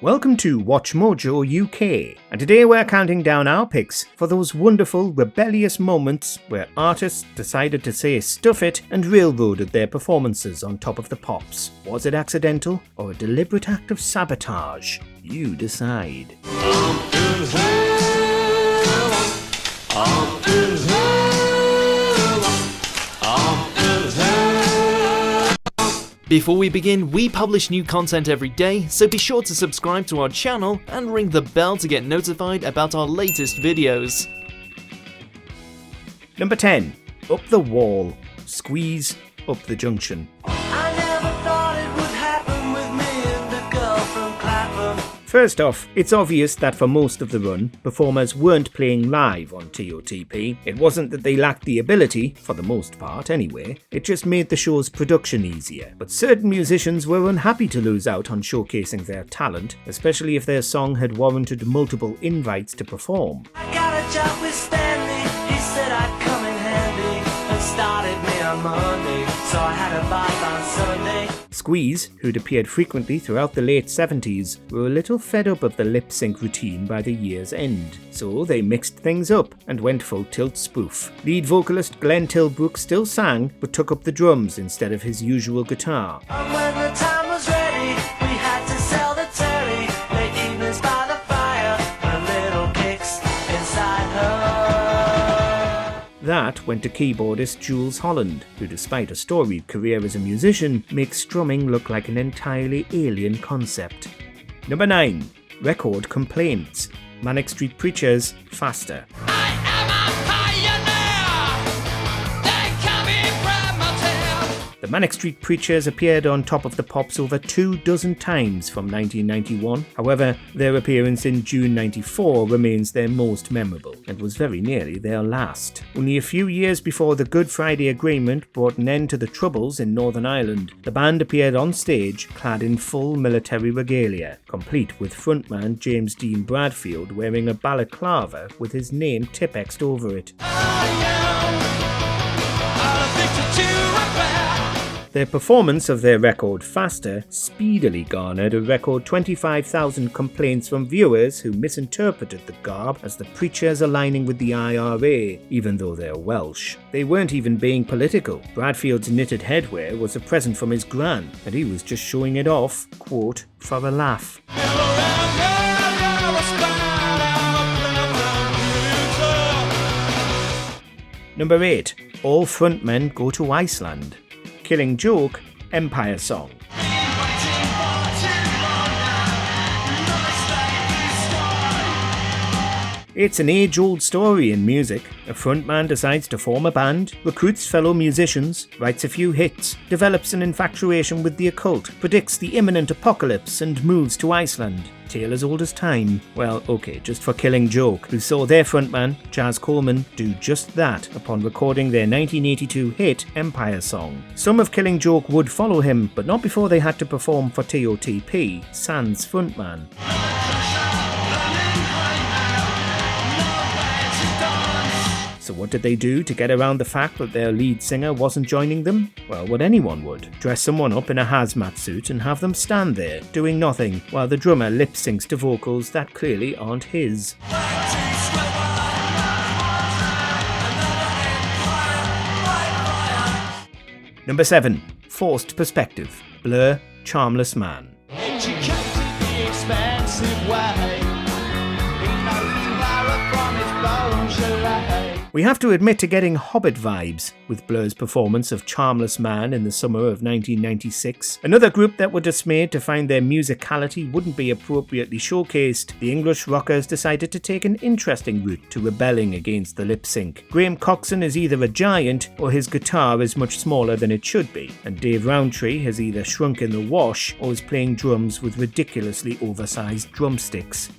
Welcome to WatchMojo UK, and today we're counting down our picks for those wonderful rebellious moments where artists decided to say stuff it and railroaded their performances on top of the pops. Was it accidental or a deliberate act of sabotage? You decide. Before we begin, we publish new content every day, so be sure to subscribe to our channel and ring the bell to get notified about our latest videos. Number 10. Up the Wall. Squeeze Up the Junction. First off, it's obvious that for most of the run, performers weren't playing live on TOTP. It wasn't that they lacked the ability, for the most part anyway, it just made the show's production easier. But certain musicians were unhappy to lose out on showcasing their talent, especially if their song had warranted multiple invites to perform. I got a job with Stanley, he said I'd come in handy, and started me on Monday, so I had a bath on Sunday. Squeeze, who'd appeared frequently throughout the late 70s, were a little fed up of the lip-sync routine by the year's end, so they mixed things up and went full tilt spoof. Lead vocalist Glenn Tilbrook still sang, but took up the drums instead of his usual guitar. And when the time was ready, we had to sell the Terry, late evenings by the fire, and little kicks inside her. That went to keyboardist Jules Holland, who despite a storied career as a musician, makes strumming look like an entirely alien concept. Number 9. Record Complaints. Manic Street Preachers, Faster. The Manic Street Preachers appeared on Top of the Pops over 24 times from 1991. However, their appearance in June 94 remains their most memorable, and was very nearly their last. Only a few years before the Good Friday Agreement brought an end to the Troubles in Northern Ireland, the band appeared on stage clad in full military regalia, complete with frontman James Dean Bradfield wearing a balaclava with his name Tipexed over it. Their performance of their record Faster speedily garnered a record 25,000 complaints from viewers who misinterpreted the garb as the preachers aligning with the IRA, even though they're Welsh. They weren't even being political. Bradfield's knitted headwear was a present from his gran, and he was just showing it off, quote, for a laugh. Number 8. All frontmen go to Iceland. Killing Joke, Empire Song. It's an age-old story in music. A frontman decides to form a band, recruits fellow musicians, writes a few hits, develops an infatuation with the occult, predicts the imminent apocalypse, and moves to Iceland. Tale as old as time. Well, okay, just for Killing Joke, who saw their frontman, Jazz Coleman, do just that upon recording their 1982 hit Empire Song. Some of Killing Joke would follow him, but not before they had to perform for TOTP, Sans frontman. So what did they do to get around the fact that their lead singer wasn't joining them? Well, what anyone would. Dress someone up in a hazmat suit and have them stand there, doing nothing, while the drummer lip-syncs to vocals that clearly aren't his. Number 7. Forced Perspective. Blur, Charmless Man. We have to admit to getting Hobbit vibes with Blur's performance of Charmless Man in the summer of 1996. Another group that were dismayed to find their musicality wouldn't be appropriately showcased, the English rockers decided to take an interesting route to rebelling against the lip sync. Graham Coxon is either a giant or his guitar is much smaller than it should be, and Dave Rowntree has either shrunk in the wash or is playing drums with ridiculously oversized drumsticks.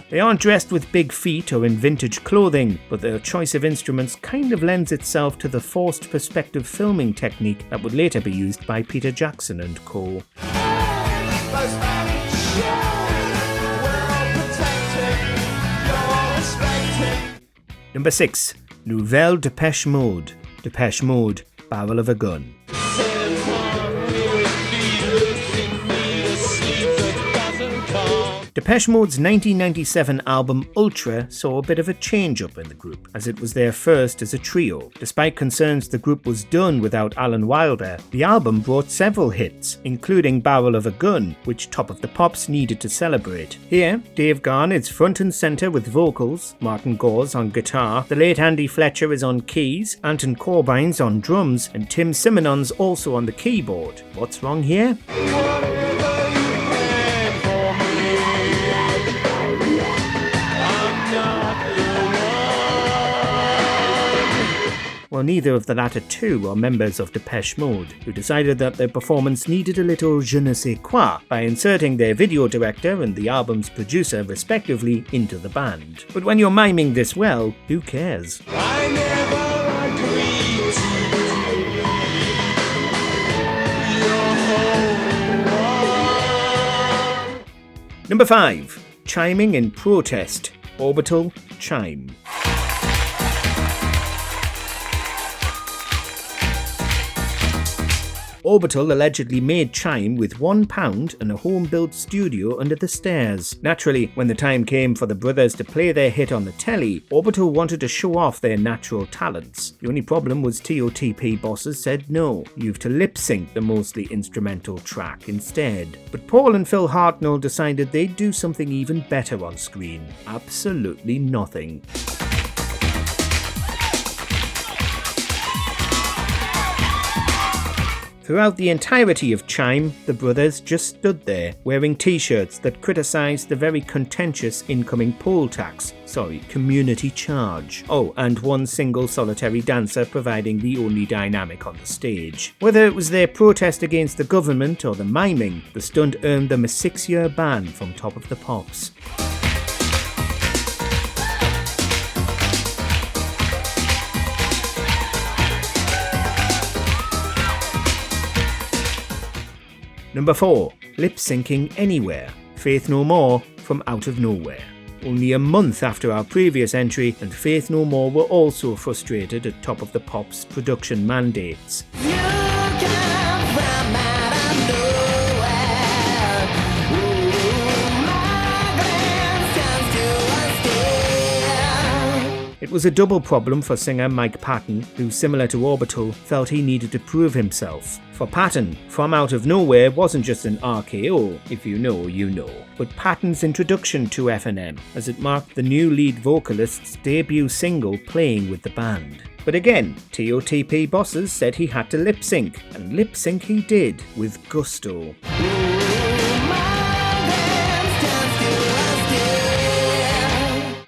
They aren't dressed with big feet or in vintage clothing, but their choice of instruments kind of lends itself to the forced perspective filming technique that would later be used by Peter Jackson and co. Number 6. Nouvelle Depeesh Mode. Depeesh Mode, Barrel of a Gun. Depeesh Mode's 1997 album Ultra saw a bit of a change-up in the group, as it was their first as a trio. Despite concerns the group was done without Alan Wilder, the album brought several hits, including Barrel of a Gun, which Top of the Pops needed to celebrate. Here, Dave Gahan is front and centre with vocals, Martin Gore's on guitar, the late Andy Fletcher is on keys, Anton Corbine's on drums, and Tim Simonon's also on the keyboard. What's wrong here? Well, neither of the latter two are members of Depeesh Mode, who decided that their performance needed a little je ne sais quoi by inserting their video director and the album's producer respectively into the band. But when you're miming this well, who cares? I never agreed to your whole. Number 5. Chiming in Protest. Orbital, Chime. Orbital allegedly made Chime with £1 and a home-built studio under the stairs. Naturally, when the time came for the brothers to play their hit on the telly, Orbital wanted to show off their natural talents. The only problem was TOTP bosses said no, you've to lip-sync the mostly instrumental track instead. But Paul and Phil Hartnell decided they'd do something even better on screen. Absolutely nothing. Throughout the entirety of Chime, the brothers just stood there, wearing t-shirts that criticised the very contentious incoming poll tax, community charge. Oh, and one single solitary dancer providing the only dynamic on the stage. Whether it was their protest against the government or the miming, the stunt earned them a 6-year ban from Top of the Pops. Number 4. Lip-syncing Anywhere. Faith No More from Out of Nowhere. Only a month after our previous entry, and Faith No More were also frustrated at Top of the Pops' production mandates. It was a double problem for singer Mike Patton, who, similar to Orbital, felt he needed to prove himself. For Patton, From Out of Nowhere wasn't just an RKO, if you know, you know, but Patton's introduction to F&M, as it marked the new lead vocalist's debut single playing with the band. But again, TOTP bosses said he had to lip-sync, and lip-sync he did, with gusto.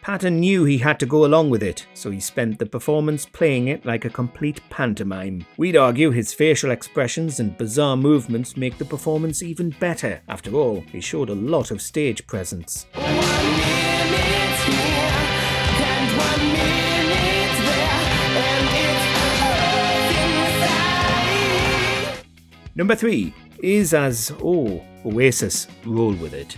Patton knew he had to go along with it, so he spent the performance playing it like a complete pantomime. We'd argue his facial expressions and bizarre movements make the performance even better. After all, he showed a lot of stage presence. Number 3 is as Oasis, Roll With It.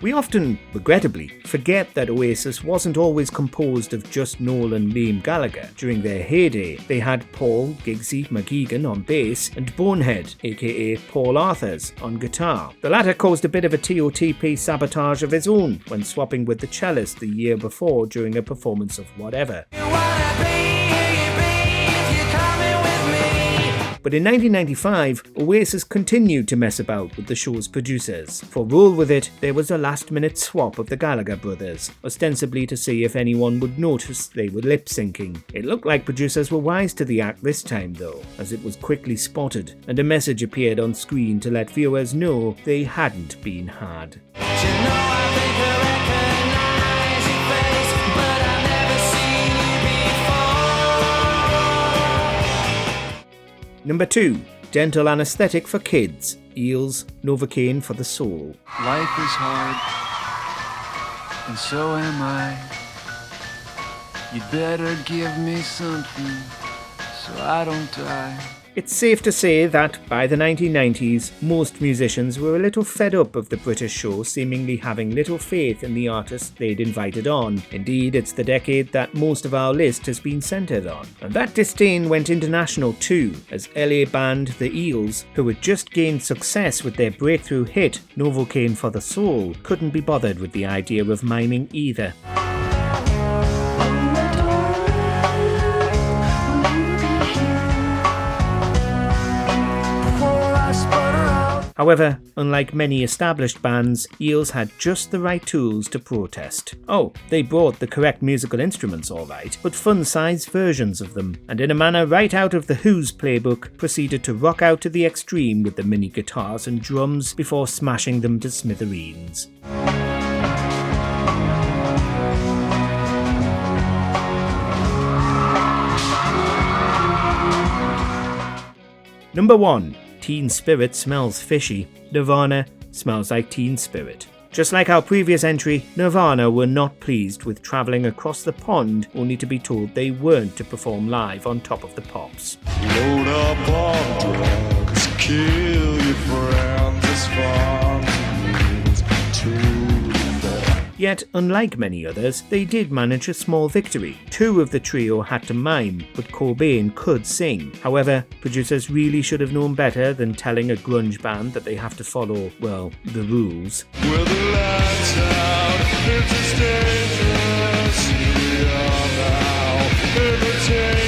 We often, regrettably, forget that Oasis wasn't always composed of just Noel and Liam Gallagher. During their heyday, they had Paul Giggsy McGeegan on bass and Bonehead, aka Paul Arthurs, on guitar. The latter caused a bit of a TOTP sabotage of his own when swapping with the cellist the year before during a performance of Whatever. But in 1995, Oasis continued to mess about with the show's producers. For Roll With It, there was a last-minute swap of the Gallagher brothers, ostensibly to see if anyone would notice they were lip-syncing. It looked like producers were wise to the act this time though, as it was quickly spotted, and a message appeared on screen to let viewers know they hadn't been had. Number 2. Dental Anesthetic for Kids. Eels, Novocaine for the Soul. Life is hard, and so am I. You'd better give me something so I don't die. It's safe to say that by the 1990s, most musicians were a little fed up of the British show seemingly having little faith in the artists they'd invited on. Indeed, it's the decade that most of our list has been centred on. And that disdain went international too, as LA band The Eels, who had just gained success with their breakthrough hit Novocaine for the Soul, couldn't be bothered with the idea of miming either. However, unlike many established bands, Eels had just the right tools to protest. Oh, they brought the correct musical instruments alright, but fun-sized versions of them, and in a manner right out of The Who's playbook, proceeded to rock out to the extreme with the mini guitars and drums before smashing them to smithereens. Number 1. Teen Spirit smells fishy. Nirvana smells like Teen Spirit. Just like our previous entry, Nirvana were not pleased with travelling across the pond only to be told they weren't to perform live on Top of the Pops. Load up on drugs, kill your friends as fun as too. Yet, unlike many others, they did manage a small victory. 2 of the trio had to mime, but Cobain could sing. However, producers really should have known better than telling a grunge band that they have to follow, well, the rules. With the lights out, it's as dangerous. We are now entertainers.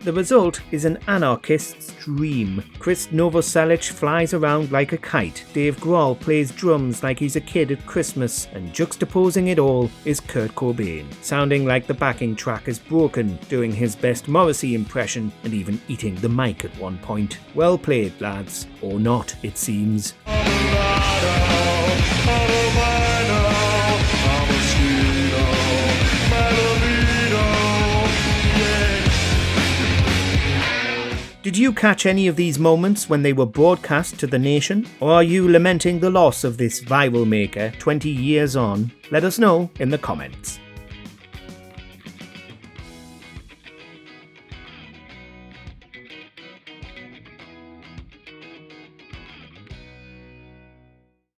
The result is an anarchist's dream. Chris Novoselic flies around like a kite, Dave Grohl plays drums like he's a kid at Christmas, and juxtaposing it all is Kurt Cobain, sounding like the backing track is broken, doing his best Morrissey impression and even eating the mic at one point. Well played, lads. Or not, it seems. Did you catch any of these moments when they were broadcast to the nation? Or are you lamenting the loss of this viral maker 20 years on? Let us know in the comments.